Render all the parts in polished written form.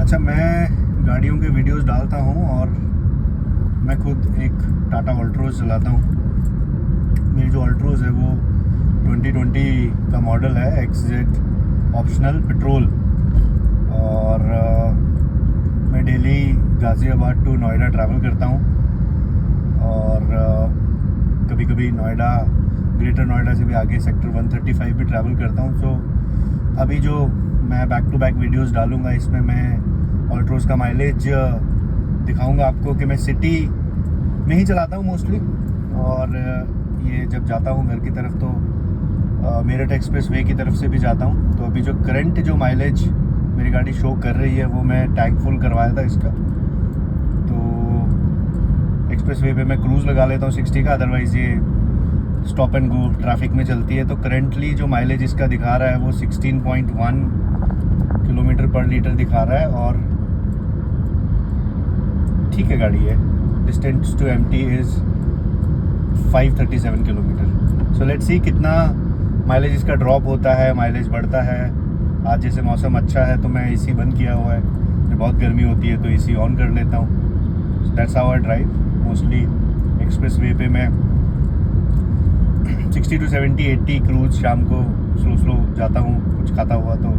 अच्छा, मैं गाड़ियों के वीडियोस डालता हूँ और मैं खुद एक टाटा अल्ट्रोज चलाता हूँ। मेरी जो अल्ट्रोज है वो 2020 का मॉडल है, XZ ऑप्शनल पेट्रोल। और मैं daily Ghaziabad to Noida travel करता हूँ और कभी कभी नोएडा, ग्रेटर नोएडा से भी आगे सेक्टर 135 भी ट्रैवल करता हूँ। तो अभी जो मैं बैक टू बैक वीडियोस डालूँगा, इसमें मैं अल्ट्रोज का माइलेज दिखाऊंगा आपको कि मैं सिटी में ही चलाता हूँ मोस्टली। और ये जब जाता हूँ घर की तरफ तो मेरठ एक्सप्रेस वे की तरफ से भी जाता हूँ। तो अभी जो करंट जो माइलेज मेरी गाड़ी शो कर रही है वो मैं टैंक फुल करवाया था इसका। तो एक्सप्रेस वे पे मैं क्रूज़ लगा लेता हूँ 60 का, अदरवाइज़ ये स्टॉप एंड गो ट्रैफिक में चलती है। तो करेंटली जो माइलेज इसका दिखा रहा है वो 16.1 किलोमीटर पर लीटर दिखा रहा है और ठीक है गाड़ी है। Distance to empty is 537 kilometre. So let's see कितना माइलेज इसका ड्रॉप होता है, माइलेज बढ़ता है। आज जैसे मौसम अच्छा है तो मैं एसी बंद किया हुआ है, जब बहुत गर्मी होती है तो एसी ऑन कर लेता हूँ। So that's how I drive mostly. Express way पे मैं 60 to 70 80 क्रूज शाम को स्लो जाता हूँ, कुछ खाता हुआ तो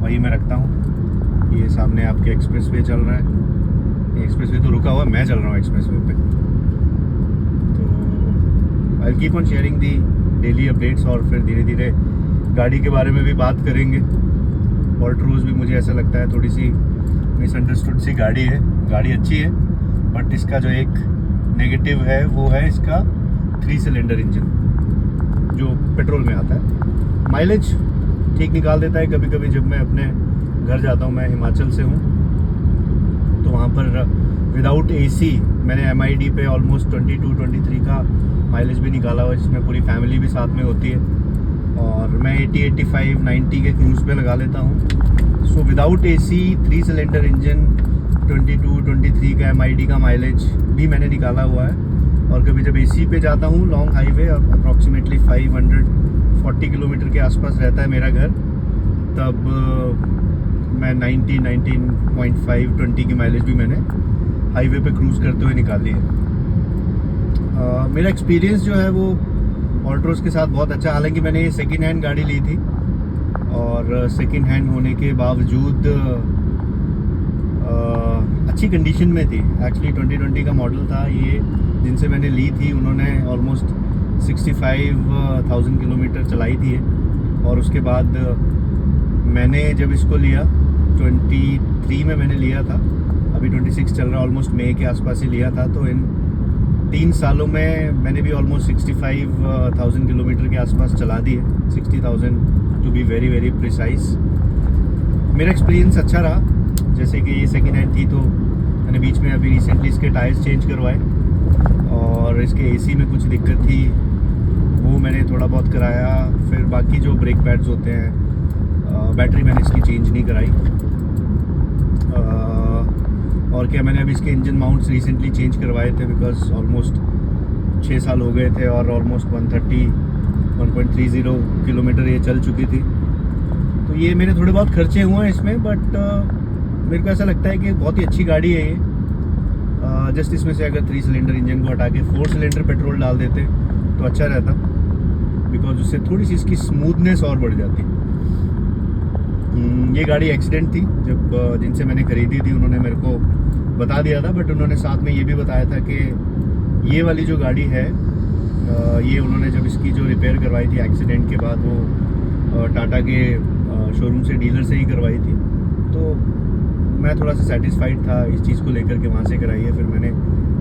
वही मैं रखता हूँ। ये सामने आपके एक्सप्रेस वे चल रहा है, एक्सप्रेस वे तो रुका हुआ, मैं चल रहा हूँ एक्सप्रेस वे पे। तो I keep on sharing the daily updates और फिर धीरे धीरे गाड़ी के बारे में भी बात करेंगे। अल्ट्रोज भी मुझे ऐसा लगता है थोड़ी सी मिसअंडरस्टूड सी गाड़ी है। गाड़ी अच्छी है बट इसका जो एक नेगेटिव है वो है इसका 3 सिलेंडर इंजन जो पेट्रोल में आता है। माइलेज ठीक निकाल देता है कभी कभी। जब मैं अपने घर जाता हूँ, मैं हिमाचल से हूँ, तो वहाँ पर विदाउट एसी मैंने MID पे ऑलमोस्ट 22-23 का माइलेज भी निकाला हुआ, जिसमें पूरी फैमिली भी साथ में होती है। और मैं 80, 85, 90 के क्रूज़ पे लगा लेता हूँ। So without AC 3 cylinder engine 22-23 का MID का माइलेज भी मैंने निकाला हुआ है। और कभी जब एसी पे जाता हूँ लॉन्ग हाईवे, अप्रॉक्सीमेटली 540 किलोमीटर के आसपास रहता है मेरा घर, तब मैं 90, 19.5, 20 की माइलेज भी मैंने हाईवे पे क्रूज़ करते हुए निकाली है। मेरा एक्सपीरियंस जो है वो अल्ट्रोज के साथ बहुत अच्छा। हालांकि मैंने ये सेकेंड हैंड गाड़ी ली थी और सेकेंड हैंड होने के बावजूद अच्छी कंडीशन में थी। एक्चुअली 2020 का मॉडल था ये, जिनसे मैंने ली थी उन्होंने ऑलमोस्ट 65,000 किलोमीटर चलाई थी। और उसके बाद मैंने जब इसको लिया 23 में मैंने लिया था, अभी 26 चल रहा है, ऑलमोस्ट मई के आसपास ही लिया था। तो इन 3 सालों में मैंने भी ऑलमोस्ट 65,000 किलोमीटर के आसपास चला दी है, 60,000 to be very very precise. मेरा एक्सपीरियंस अच्छा रहा। जैसे कि ये सेकेंड हैंड थी तो मैंने बीच में अभी रिसेंटली इसके टायर्स चेंज करवाए और इसके एसी में कुछ दिक्कत थी, वो मैंने थोड़ा बहुत कराया। फिर बाकी जो ब्रेक पैड्स होते हैं, बैटरी मैंने इसकी चेंज नहीं कराई। और क्या, मैंने अभी इसके इंजन माउंट्स रिसेंटली चेंज करवाए थे बिकॉज ऑलमोस्ट 6 साल हो गए थे और ऑलमोस्ट 130 किलोमीटर ये चल चुकी थी। तो ये मेरे थोड़े बहुत खर्चे हुए हैं इसमें, बट मेरे को ऐसा लगता है कि बहुत ही अच्छी गाड़ी है ये। जस्ट इसमें से अगर 3 सिलेंडर इंजन को हटा के 4 सिलेंडर पेट्रोल डाल देते तो अच्छा रहता, बिकॉज उससे थोड़ी सी इसकी स्मूथनेस और बढ़ जाती। ये गाड़ी एक्सीडेंट थी, जब जिनसे मैंने ख़रीदी थी उन्होंने मेरे को बता दिया था, बट उन्होंने साथ में ये भी बताया था कि ये वाली जो गाड़ी है ये उन्होंने जब इसकी जो रिपेयर करवाई थी एक्सीडेंट के बाद, वो टाटा के शोरूम से, डीलर से ही करवाई थी। तो मैं थोड़ा सा सेटिस्फाइड था इस चीज़ को लेकर के, वहाँ से कराई है। फिर मैंने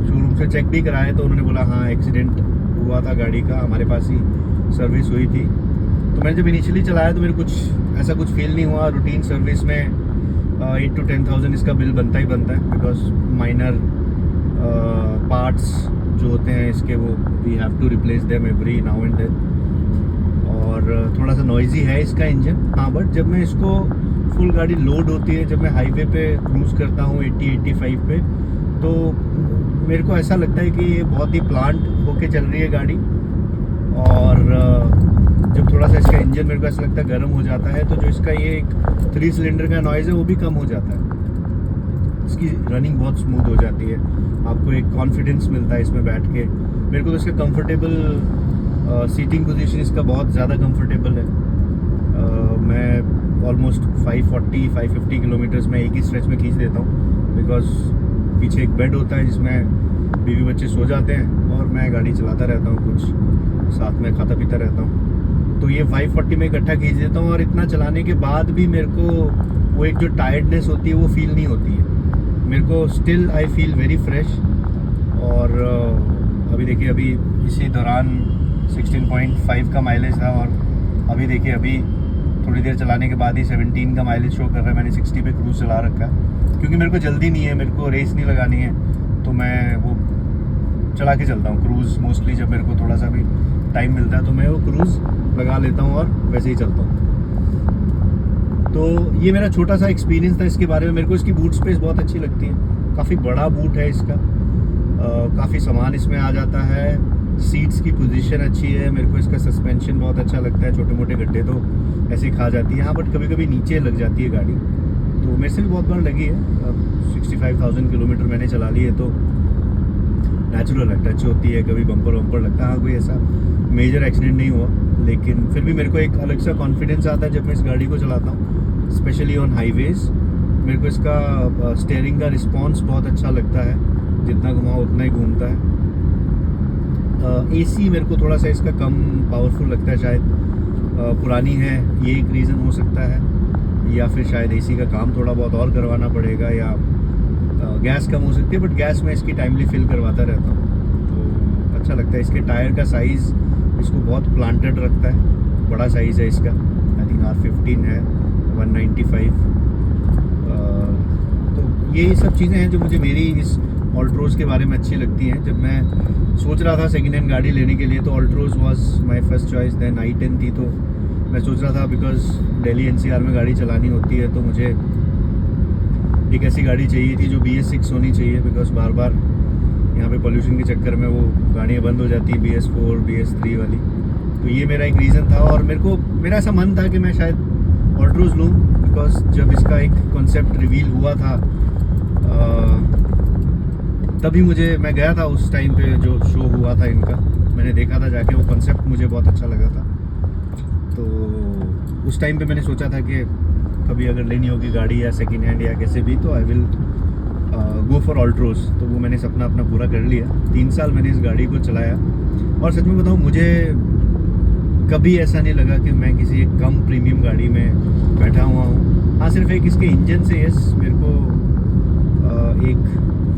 शोरूम से चेक भी कराया तो उन्होंने बोला हाँ एक्सीडेंट हुआ था गाड़ी का, हमारे पास ही सर्विस हुई थी। तो मैंने जब इनिशियली चलाया तो मेरे कुछ ऐसा कुछ फील नहीं हुआ। रूटीन सर्विस में 8 to 10,000 इसका बिल बनता ही बनता है, बिकॉज माइनर पार्ट्स जो होते हैं इसके वो we have to replace them every now and then. और थोड़ा सा नॉइजी है इसका इंजन, हाँ। बट जब मैं इसको फुल गाड़ी लोड होती है, जब मैं हाईवे पे क्रूज़ करता हूँ 80-85 पे, तो मेरे को ऐसा लगता है कि ये बहुत ही प्लांट होके चल रही है गाड़ी। और जब थोड़ा सा इसका इंजन मेरे को ऐसा लगता है गर्म हो जाता है, तो जो इसका ये एक 3 सिलेंडर का नॉइज़ है वो भी कम हो जाता है। इसकी रनिंग बहुत स्मूथ हो जाती है, आपको एक कॉन्फिडेंस मिलता है इसमें बैठ के। मेरे को तो इसका कंफर्टेबल सीटिंग पोजीशन इसका बहुत ज़्यादा कंफर्टेबल है। मैं ऑलमोस्ट 540-550 किलोमीटर्स में एक ही स्ट्रेच में खींच देता हूँ, बिकॉज पीछे एक बेड होता है जिसमें बीवी बच्चे सो जाते हैं और मैं गाड़ी चलाता रहता हूँ, कुछ साथ में खाता पीता रहता हूँ। तो ये 540 में इकट्ठा खींच देता हूँ और इतना चलाने के बाद भी मेरे को वो एक जो टायर्डनेस होती है वो फील नहीं होती है। मेरे को still I feel very fresh. और अभी देखिए, अभी इसी दौरान 16.5 का माइलेज था और अभी देखिए, अभी थोड़ी देर चलाने के बाद ही 17 का माइलेज शो कर रहा है। मैंने 60 पे क्रूज़ चला रखा है क्योंकि मेरे को जल्दी नहीं है, मेरे को रेस नहीं लगानी है, तो मैं वो चला के चलता हूँ क्रूज़। मोस्टली जब मेरे को थोड़ा सा भी टाइम मिलता है तो मैं वो क्रूज़ लगा लेता हूँ और वैसे ही चलता हूँ। तो ये मेरा छोटा सा एक्सपीरियंस था इसके बारे में। मेरे को इसकी बूट स्पेस बहुत अच्छी लगती है, काफ़ी बड़ा बूट है इसका, काफ़ी सामान इसमें आ जाता है। सीट्स की पोजीशन अच्छी है, मेरे को इसका सस्पेंशन बहुत अच्छा लगता है। छोटे मोटे गड्ढे तो ऐसे ही खा जाती है, हाँ, बट कभी कभी नीचे लग जाती है गाड़ी, तो मेरे से भी बहुत बार लगी है। 65,000 किलोमीटर मैंने चला ली है, तो नेचुरल है, टच होती है, कभी बम्पर वम्पर लगता है। हाँ, कोई ऐसा मेजर एक्सीडेंट नहीं हुआ, लेकिन फिर भी मेरे को एक अलग सा कॉन्फिडेंस आता है जब मैं इस गाड़ी को चलाता हूँ, स्पेशली ऑन हाईवेज़। मेरे को इसका स्टीयरिंग का रिस्पॉन्स बहुत अच्छा लगता है, जितना घुमाओ उतना ही घूमता है। एसी मेरे को थोड़ा सा इसका कम पावरफुल लगता है, शायद पुरानी है ये एक रीज़न हो सकता है, या फिर शायद एसी का काम थोड़ा बहुत और करवाना पड़ेगा, या गैस कम हो सकती है, बट गैस में इसकी टाइमली फिल करवाता रहता हूँ, तो अच्छा लगता है। इसके टायर का साइज़ इसको बहुत प्लांटेड रखता है, बड़ा साइज़ है इसका, आई थिंक R15 है, 195। तो ये सब चीज़ें हैं जो मुझे मेरी इस ऑल्ट्रोज़ के बारे में अच्छी लगती हैं। जब मैं सोच रहा था सेकेंड हैंड गाड़ी लेने के लिए तो Altroz was my first choice, then i10 थी। तो मैं सोच रहा था बिकॉज दिल्ली NCR में गाड़ी चलानी होती है, तो मुझे एक ऐसी गाड़ी चाहिए थी जो BS6 होनी चाहिए, बिकॉज बार बार यहाँ पे पोल्यूशन के चक्कर में वो गाड़ियाँ बंद हो जाती हैं, BS4 BS3 वाली। तो ये मेरा एक रीज़न था, और मेरा ऐसा मन था कि मैं शायद ऑल्ट्रोज़ लूँ, बिकॉज जब इसका एक कॉन्सेप्ट रिवील हुआ था तभी मैं गया था उस टाइम पे जो शो हुआ था इनका, मैंने देखा था जाके, वो कॉन्सेप्ट मुझे बहुत अच्छा लगा था। तो उस टाइम पे मैंने सोचा था कि कभी अगर लेनी होगी गाड़ी या सेकेंड हैंड या कैसे भी, तो आई विल गो फॉर ऑल्ट्रोज़। तो वो मैंने सपना अपना पूरा कर लिया। 3 साल मैंने इस गाड़ी को चलाया, और सच में बताऊँ, मुझे कभी ऐसा नहीं लगा कि मैं किसी एक कम प्रीमियम गाड़ी में बैठा हुआ हूँ। हाँ, सिर्फ एक इसके इंजन से यस मेरे को एक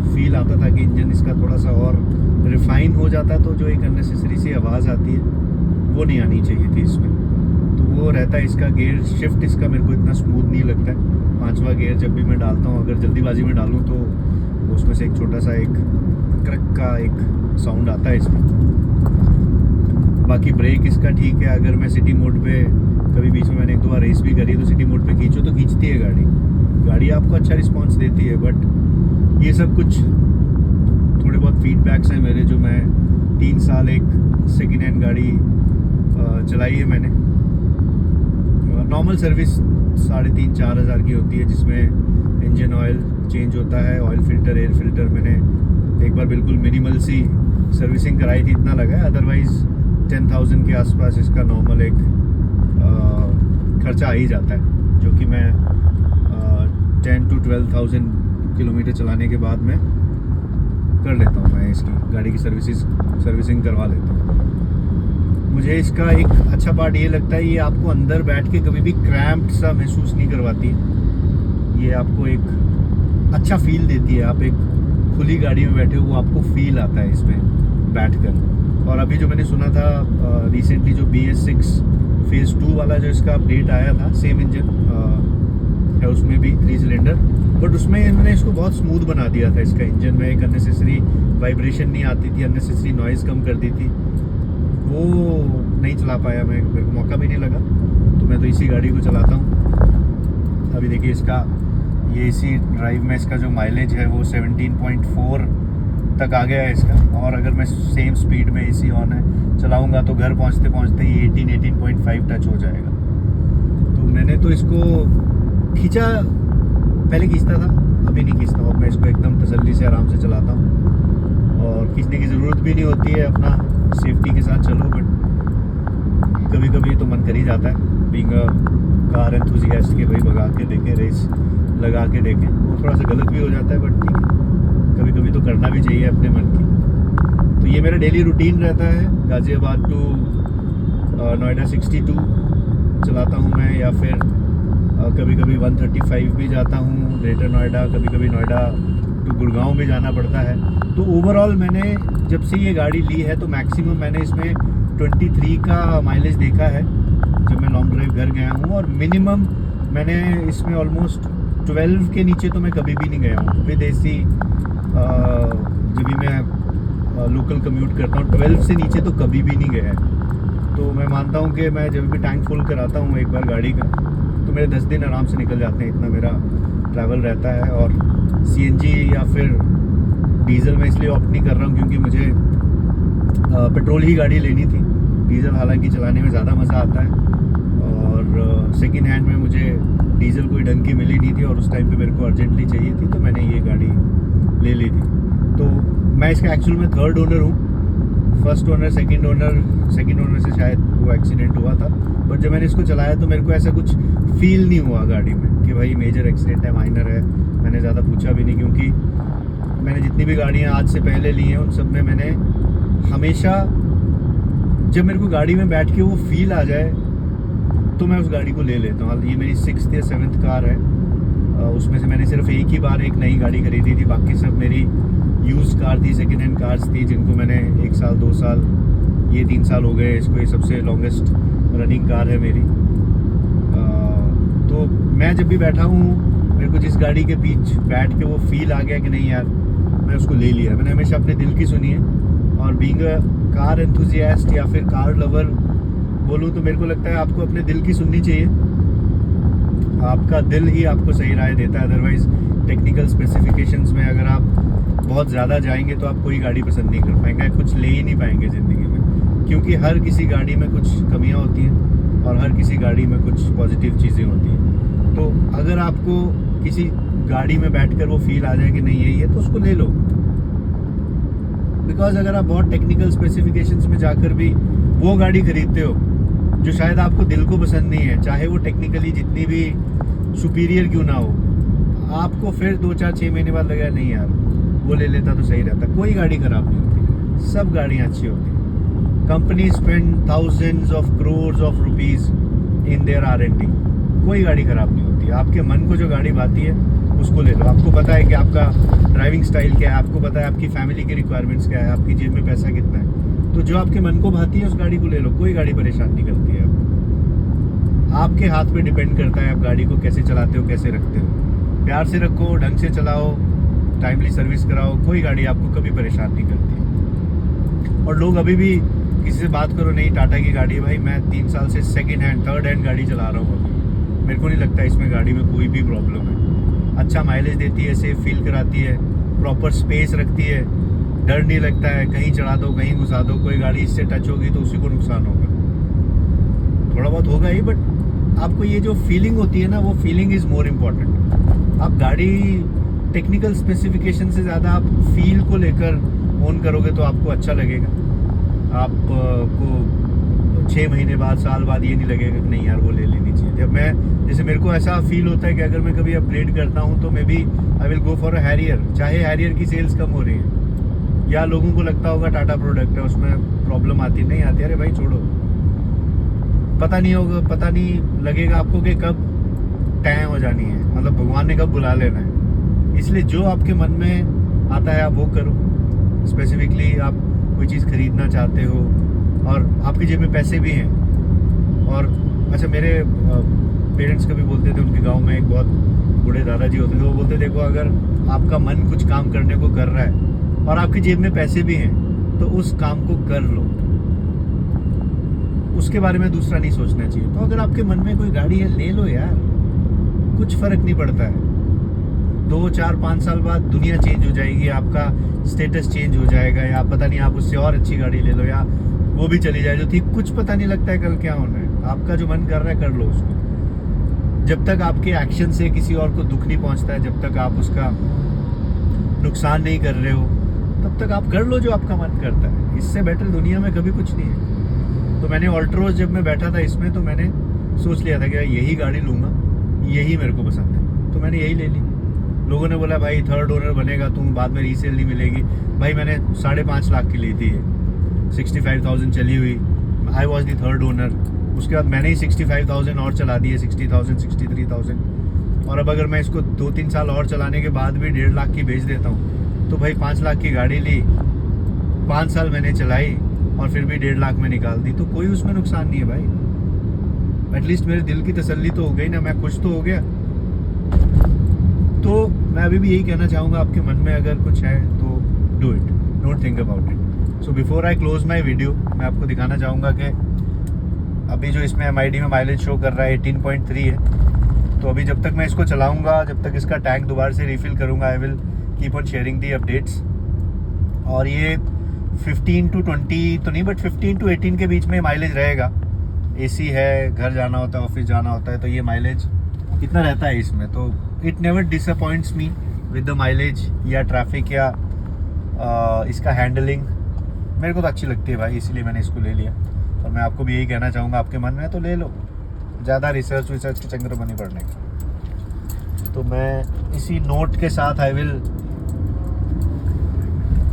फील आता था कि इंजन इसका थोड़ा सा और रिफाइन हो जाता, तो जो एक अननेसेसरी सी आवाज़ आती है वो नहीं आनी चाहिए थी इसमें। तो वो रहता है इसका गियर शिफ्ट, इसका मेरे को इतना स्मूथ नहीं लगता है। 5वां गियर जब भी मैं डालता हूँ, अगर जल्दीबाजी में डालूँ तो उसमें से एक छोटा सा एक क्रक का एक साउंड आता है इसमें। बाकी ब्रेक इसका ठीक है। अगर मैं सिटी मोड पे कभी बीच में मैंने 1-2 बार रेस भी करी, तो सिटी मोड पे खींचो तो खींचती है गाड़ी आपको अच्छा रिस्पॉन्स देती है। बट ये सब कुछ थोड़े बहुत फीडबैक्स हैं मेरे, जो मैं 3 साल एक सेकेंड हैंड गाड़ी चलाई है मैंने। नॉर्मल सर्विस 3,500-4 हज़ार की होती है, जिसमें इंजन ऑयल चेंज होता है, ऑयल फिल्टर, एयर फिल्टर। मैंने एक बार बिल्कुल मिनिमल सी सर्विसिंग कराई थी, इतना लगा है। अदरवाइज़ 10,000 के आसपास इसका नॉर्मल एक खर्चा आ ही जाता है, जो कि मैं 10 to 12,000 किलोमीटर चलाने के बाद मैं कर लेता हूँ। मैं इसकी गाड़ी की सर्विसिंग करवा लेता हूँ। मुझे इसका एक अच्छा पार्ट ये लगता है, ये आपको अंदर बैठ के कभी भी क्रैम्प्ड सा महसूस नहीं करवाती। ये आपको एक अच्छा फील देती है, आप एक खुली गाड़ी में बैठे हो, वो आपको फील आता है इसमें बैठकर। और अभी जो मैंने सुना था रिसेंटली, जो BS6 फेज़ 2 वाला जो इसका अपडेट आया था, सेम इंजन है उसमें भी 3 सिलेंडर, बट उसमें इन्होंने इसको बहुत स्मूथ बना दिया था। इसका इंजन में एक अननेसेसरी वाइब्रेशन नहीं आती थी, अननेसेसरी नॉइज़ कम कर दी थी। वो नहीं चला पाया मैं, मेरे को मौका भी नहीं लगा, तो मैं तो इसी गाड़ी को चलाता हूँ। अभी देखिए इसका ये इसी ड्राइव में इसका जो माइलेज है वो 17.4 तक आ गया है इसका। और अगर मैं सेम स्पीड में AC ऑन है चलाऊँगा तो घर पहुँचते पहुँचते ये 18.5 टच हो जाएगा। तो मैंने तो इसको खींचा, पहले खींचता था, अभी नहीं खींचता हूँ, अब मैं इसको एकदम तसल्ली से आराम से चलाता हूँ और खींचने की ज़रूरत भी नहीं होती है, अपना सेफ्टी के साथ चलो। बट कभी कभी तो मन कर ही जाता है बीइंग अ कार एंथुसियास्ट के भाई भगा के देखें, रेस लगा के देखें। वो थोड़ा सा गलत भी हो जाता है बट ठीक है, कभी कभी तो करना भी चाहिए अपने मन की। तो ये मेरा डेली रूटीन रहता है। गाज़ियाबाद टू नोएडा 62 चलाता हूँ मैं, या फिर कभी कभी 135 भी जाता हूँ ग्रेटर नोएडा, कभी कभी नोएडा टू गुड़गांव भी जाना पड़ता है। तो ओवरऑल मैंने जब से ये गाड़ी ली है तो मैक्सिमम मैंने इसमें 23 का माइलेज देखा है जब मैं लॉन्ग ड्राइव घर गया हूँ, और मिनिमम मैंने इसमें ऑलमोस्ट 12 के नीचे तो मैं कभी भी नहीं गया हूँ विद एसी। जब भी मैं लोकल कम्यूट करता हूँ 12 से नीचे तो कभी भी नहीं गया है। तो मैं मानता हूँ कि मैं जब भी टैंक फुल कराता हूँ एक बार गाड़ी का तो मेरे 10 दिन आराम से निकल जाते हैं, इतना मेरा ट्रैवल रहता है। और CNG या फिर डीजल मैं इसलिए ऑप्ट नहीं कर रहा हूँ क्योंकि मुझे पेट्रोल ही गाड़ी लेनी थी। डीजल हालांकि चलाने में ज़्यादा मज़ा आता है, और सेकंड हैंड में मुझे डीजल कोई ढंग की मिली नहीं थी और उस टाइम पे मेरे को अर्जेंटली चाहिए थी, तो मैंने ये गाड़ी ले ली थी। तो मैं इसका एक्चुअल में थर्ड ओनर हूँ। फर्स्ट ओनर सेकंड ओनर से शायद वो एक्सीडेंट हुआ था, बट जब मैंने इसको चलाया तो मेरे को ऐसा कुछ फील नहीं हुआ गाड़ी में कि भाई मेजर एक्सीडेंट है, माइनर है। मैंने ज़्यादा पूछा भी नहीं, क्योंकि मैंने जितनी भी गाड़ियाँ आज से पहले ली हैं उन सब में मैंने हमेशा, जब मेरे को गाड़ी में बैठ के वो फील आ जाए तो मैं उस गाड़ी को ले लेता हूँ। ये मेरी 6th या 7th कार है, उसमें से मैंने सिर्फ एक ही बार एक नई गाड़ी खरीदी थी, बाकी सब मेरी यूज्ड कार थी, सेकेंड हैंड कार्स थी जिनको मैंने 1 साल 2 साल, ये 3 साल हो गए इसको, ये सबसे लॉन्गेस्ट रनिंग कार है मेरी। तो मैं जब भी बैठा हूँ मेरे को जिस गाड़ी के बीच बैठ के वो फील आ गया कि नहीं यार मैं उसको ले लिया। मैंने हमेशा अपने दिल की सुनी है, और बीइंग अ कार एंथुसियास्ट या फिर कार लवर बोलूँ तो मेरे को लगता है आपको अपने दिल की सुननी चाहिए। आपका दिल ही आपको सही राय देता है, अदरवाइज़ टेक्निकल स्पेसिफिकेशंस में अगर आप बहुत ज़्यादा जाएंगे तो आप कोई गाड़ी पसंद नहीं कर पाएंगे, कुछ ले ही नहीं पाएंगे ज़िंदगी में, क्योंकि हर किसी गाड़ी में कुछ कमियां होती हैं और हर किसी गाड़ी में कुछ पॉजिटिव चीज़ें होती हैं। तो अगर आपको किसी गाड़ी में बैठकर वो फील आ जाए कि नहीं यही है तो उसको ले लो। बिकॉज अगर आप बहुत टेक्निकल स्पेसिफिकेशंस में जाकर भी वो गाड़ी खरीदते हो जो शायद आपको दिल को पसंद नहीं है, चाहे वो टेक्निकली जितनी भी सुपीरियर क्यों ना हो, आपको फिर 2-4-6 महीने बाद लगा नहीं यार वो ले लेता तो सही रहता। कोई गाड़ी खराब नहीं होती, सब गाड़ियाँ अच्छी होती हैं। Company spend thousands of crores of rupees in their R&D, कोई गाड़ी खराब नहीं होती। आपके मन को जो गाड़ी भाती है उसको ले लो। आपको पता है कि आपका ड्राइविंग स्टाइल क्या है, आपको पता है आपकी फैमिली की रिक्वायरमेंट्स क्या है, आपकी जेब में पैसा कितना है, तो जो आपके मन को भाती है उस गाड़ी को ले लो। कोई गाड़ी परेशान नहीं करती है आपके हाथ पे डिपेंड करता है आप गाड़ी को कैसे चलाते हो, कैसे रखते हो। प्यार से रखो, ढंग से चलाओ, टाइमली सर्विस कराओ, कोई गाड़ी आपको कभी परेशान नहीं करती। और लोग अभी भी किसी से बात करो, नहीं टाटा की गाड़ी है, भाई मैं 3 साल से सेकंड हैंड थर्ड हैंड गाड़ी चला रहा हूँ अभी, मेरे को नहीं लगता इसमें गाड़ी में कोई भी प्रॉब्लम है। अच्छा माइलेज देती है, सेफ फील कराती है, प्रॉपर स्पेस रखती है, डर नहीं लगता है कहीं चढ़ा दो कहीं घुसा दो, कोई गाड़ी इससे टच होगी तो उसी को नुकसान होगा, थोड़ा बहुत होगा ही, बट आपको ये जो फीलिंग होती है ना वो फीलिंग इज़ मोर इम्पॉर्टेंट। आप गाड़ी टेक्निकल स्पेसिफिकेशन से ज़्यादा आप फील को लेकर ओन करोगे तो आपको अच्छा लगेगा। आपको 6 महीने बाद साल बाद ये नहीं लगेगा कि नहीं यार वो ले लेनी चाहिए। जब मैं जैसे मेरे को ऐसा फील होता है कि अगर मैं कभी अपग्रेड करता हूँ तो maybe I will go for a Harrier, चाहे हैरियर की सेल्स कम हो रही है या लोगों को लगता होगा टाटा प्रोडक्ट है उसमें प्रॉब्लम आती नहीं आती, अरे भाई छोड़ो, पता नहीं होगा, पता नहीं लगेगा आपको कि कब टाइम हो जानी है, मतलब भगवान ने कब बुला लेना है। इसलिए जो आपके मन में आता है आप वो करो। स्पेसिफिकली आप कोई चीज़ खरीदना चाहते हो और आपकी जेब में पैसे भी हैं। और अच्छा, मेरे पेरेंट्स कभी बोलते थे, उनके गांव में एक बहुत बूढ़े दादाजी होते थे, वो बोलते देखो अगर आपका मन कुछ काम करने को कर रहा है और आपकी जेब में पैसे भी हैं तो उस काम को कर लो, उसके बारे में दूसरा नहीं सोचना चाहिए। तो अगर आपके मन में कोई गाड़ी है ले लो यार, कुछ फर्क नहीं पड़ता है। 2, 4, 5 साल बाद दुनिया चेंज हो जाएगी, आपका स्टेटस चेंज हो जाएगा, या पता नहीं आप उससे और अच्छी गाड़ी ले लो या वो भी चली जाए जो थी, कुछ पता नहीं लगता है कल क्या होना है। आपका जो मन कर रहा है कर लो उसको। जब तक आपके एक्शन से किसी और को दुख नहीं पहुंचता है, जब तक आप उसका नुकसान नहीं कर रहे हो, तब तक आप कर लो जो आपका मन करता है। इससे बेटर दुनिया में कभी कुछ नहीं है। तो मैंने ऑल्ट्रोज जब मैं बैठा था इसमें, तो मैंने सोच लिया था कि यही गाड़ी लूँगा, यही मेरे को पसंद है, तो मैंने यही ले ली। लोगों ने बोला भाई थर्ड ओनर बनेगा तुम, बाद में रीसेल नहीं मिलेगी। भाई मैंने 5.5 लाख की ली थी, 65,000 चली हुई, I was the third owner. उसके बाद मैंने ही 65,000 और चला दी है, 60,000 63,000। और अब अगर मैं इसको 2-3 साल और चलाने के बाद भी 1.5 लाख की बेच देता हूँ, तो भाई 5 लाख की गाड़ी ली, 5 साल मैंने चलाई और फिर भी 1.5 लाख में निकाल दी, तो कोई उसमें नुकसान नहीं है भाई। एटलीस्ट मेरे दिल की तसल्ली तो हो गई ना, मैं खुश तो हो गया। तो मैं अभी भी यही कहना चाहूँगा, आपके मन में अगर कुछ है तो do it, don't think about it. So before I close my video, मैं आपको दिखाना चाहूँगा कि अभी जो इसमें MID में माइलेज शो कर रहा है 18.3 है। तो अभी जब तक मैं इसको चलाऊँगा, जब तक इसका टैंक दोबारा से रिफ़िल करूँगा, I will keep on sharing the updates. और ये 15 to 20 तो नहीं, बट 15 to 18 के बीच में माइलेज रहेगा। AC है, घर जाना होता है, ऑफिस जाना होता है, तो ये माइलेज कितना रहता है इसमें। तो it never disappoints me with the mileage या ट्रैफिक या इसका हैंडलिंग मेरे को तो अच्छी लगती है भाई, इसीलिए मैंने इसको ले लिया। और मैं आपको भी यही कहना चाहूँगा, आपके मन में है तो ले लो, ज़्यादा रिसर्च के चक्कर में नहीं पड़ने का। तो मैं इसी नोट के साथ I will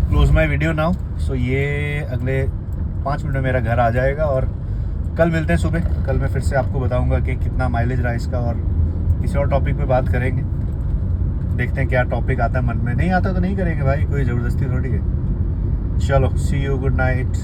close my video now. So ये अगले 5 मिनट में मेरा घर आ जाएगा और कल मिलते हैं सुबह। कल मैं फिर से आपको बताऊंगा कि कितना माइलेज रहा इसका, और किसी और टॉपिक पे बात करेंगे। देखते हैं क्या टॉपिक आता है मन में, नहीं आता तो नहीं करेंगे भाई, कोई ज़बरदस्ती थोड़ी है। चलो, सी यू, गुड नाइट।